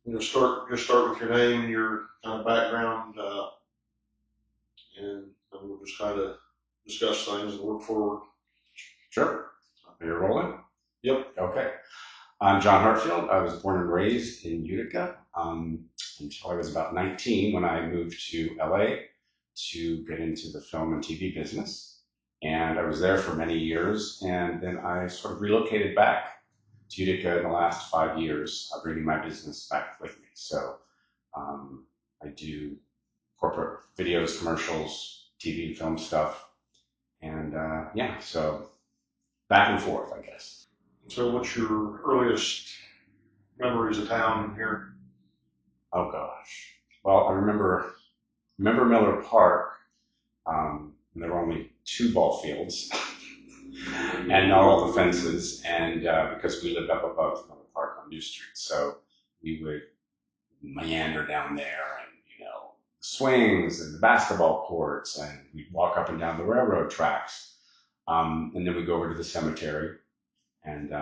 Just start with your name and your kind of background, and then we'll just kind of discuss things and work forward. Sure. You're rolling? Yep. Okay. I'm John Hartfield. I was born and raised in Utica until I was about 19 when I moved to LA to get into the film and TV business. And I was there for many years. And then I sort of relocated back to Utica in the last 5 years, bringing my business back with me. So I do corporate videos, commercials, TV and film stuff. And yeah, so back and forth, I guess. So, what's your earliest memories of town here? Oh gosh. Well, I remember Miller Park. And there were only two ball fields and not all the fences. And because we lived up above Miller Park on New Street, so we would meander down there and swings and the basketball courts, and we'd walk up and down the railroad tracks. And then we'd go over to the cemetery and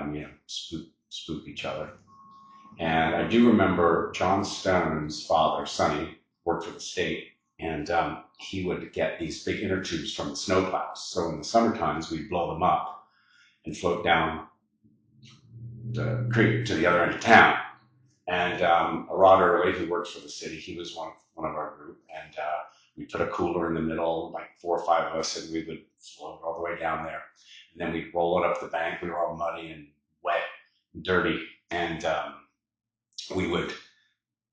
spook each other. And I do remember John Stone's father, Sonny, worked for the state, and he would get these big inner tubes from the snowplows. So in the summer times, we'd blow them up and float down the creek to the other end of town. And Rod Early, who works for the city, he was one of our group, and we put a cooler in the middle, like 4 or 5 of us, and we would float all the way down there. And then we'd roll it up the bank. We were all muddy and wet and dirty, and we would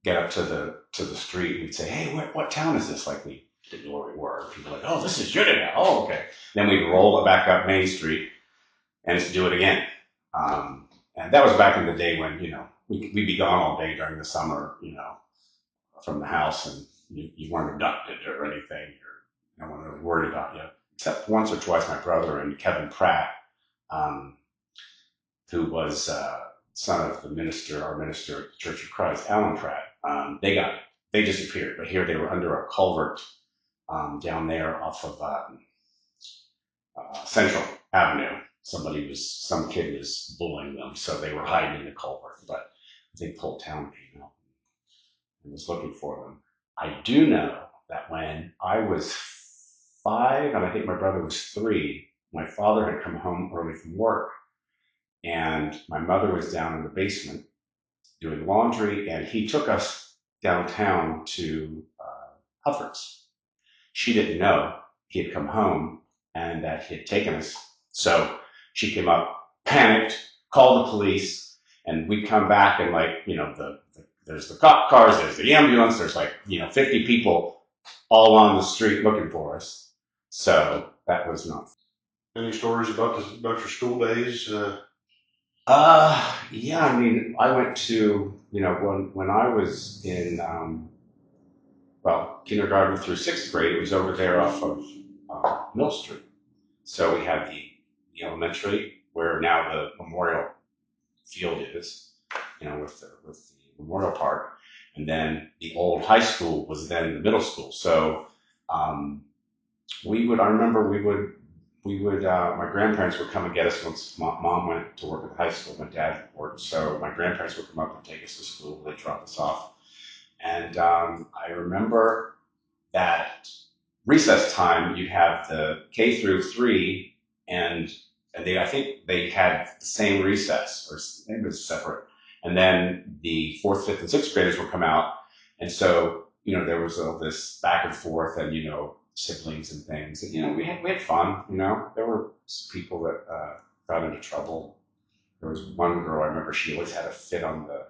get up to the street and we'd say, "Hey, what town is this?" Like we didn't know where we were. People were like, "Oh, this is Utica." Oh, okay. Then we'd roll it back up Main Street and do it again. And that was back in the day when we'd be gone all day during the summer, from the house, and you weren't abducted or anything. No one really worried about you, except once or twice my brother and Kevin Pratt, um, who was son of our minister at the Church of Christ, Alan Pratt. They disappeared, but here they were under a culvert down there off of Central Avenue. Some kid was bullying them, so they were hiding in the culvert. But I think the whole town came out and was looking for them. I do know that when I was 5, and I think my brother was 3, my father had come home early from work, and my mother was down in the basement doing laundry, and he took us downtown to Hufford's. She didn't know he had come home and that he had taken us. So she came up, panicked, called the police, and we'd come back and there's the cop cars, there's the ambulance, there's 50 people all on the street looking for us. So that was not. Any stories about your school days? Yeah, I mean, I went to, when I was in, kindergarten through 6th grade, it was over there off of Mill Street. So we had the elementary, where now the memorial field is, with the memorial park. And then the old high school was then the middle school. So I remember my grandparents would come and get us once mom went to work at the high school, my dad worked. So my grandparents would come up and take us to school, they'd drop us off. And I remember that recess time, you have the K through 3, and I think they had the same recess, or maybe it was separate. And then the 4th, 5th, and 6th graders would come out, and so there was all this back and forth, and siblings and things. And, we had fun. There were people that got into trouble. There was one girl I remember. She always had a fit on the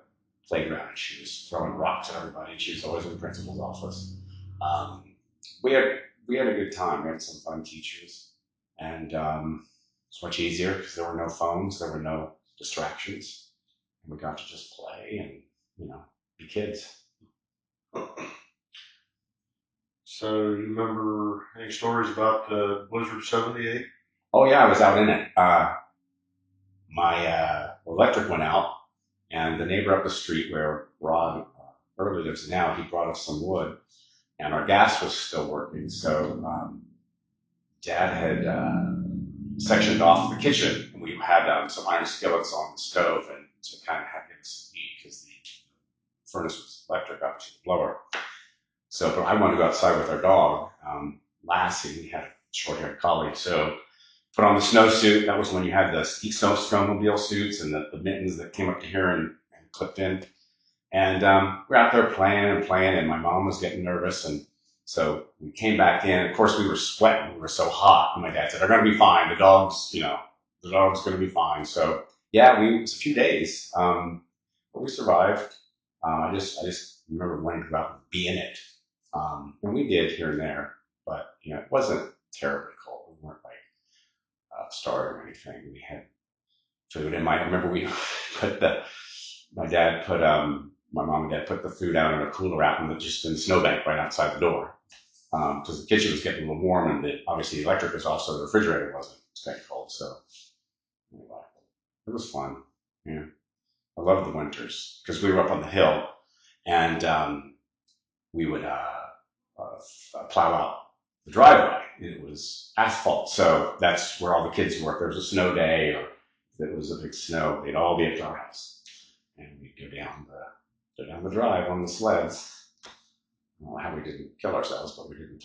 playground, and she was throwing rocks at everybody. And she was always in the principal's office. We had a good time. We had some fun teachers, and it's much easier because there were no phones, there were no distractions, and we got to just play and be kids. So you remember any stories about Blizzard '78? Oh yeah, I was out in it. My electric went out, and the neighbor up the street where Rod Early lives now, he brought us some wood, and our gas was still working. So Dad had sectioned off the kitchen, and we had some iron skillets on the stove, and to kind of have it speed because the furnace was electric, obviously the blower. So, but I wanted to go outside with our dog, Lassie. We had a short-haired collie, so put on the snowsuit. That was when you had the snowmobile suits and the mittens that came up to here and clipped in. And we're out there playing, and my mom was getting nervous. And so we came back in. Of course, we were sweating. We were so hot. And my dad said, they're going to be fine. The dog's going to be fine. So, yeah, it was a few days, but we survived. I just remember wanting to go out and be in it. And we did here and there, but, it wasn't terribly cold. We weren't like starving or anything. We had food. And I remember we put my mom and dad put the food out in a cooler out in the snowbank right outside the door. Because the kitchen was getting a little warm and obviously the electric was off, so the refrigerator wasn't staying cold. So anyway, it was fun. Yeah. I loved the winters because we were up on the hill and we would plow out the driveway. It was asphalt, so that's where all the kids worked. There was a snow day, or if it was a big snow, they'd all be at our house, and we'd go down the drive on the sleds. I don't know how we didn't kill ourselves, but we didn't.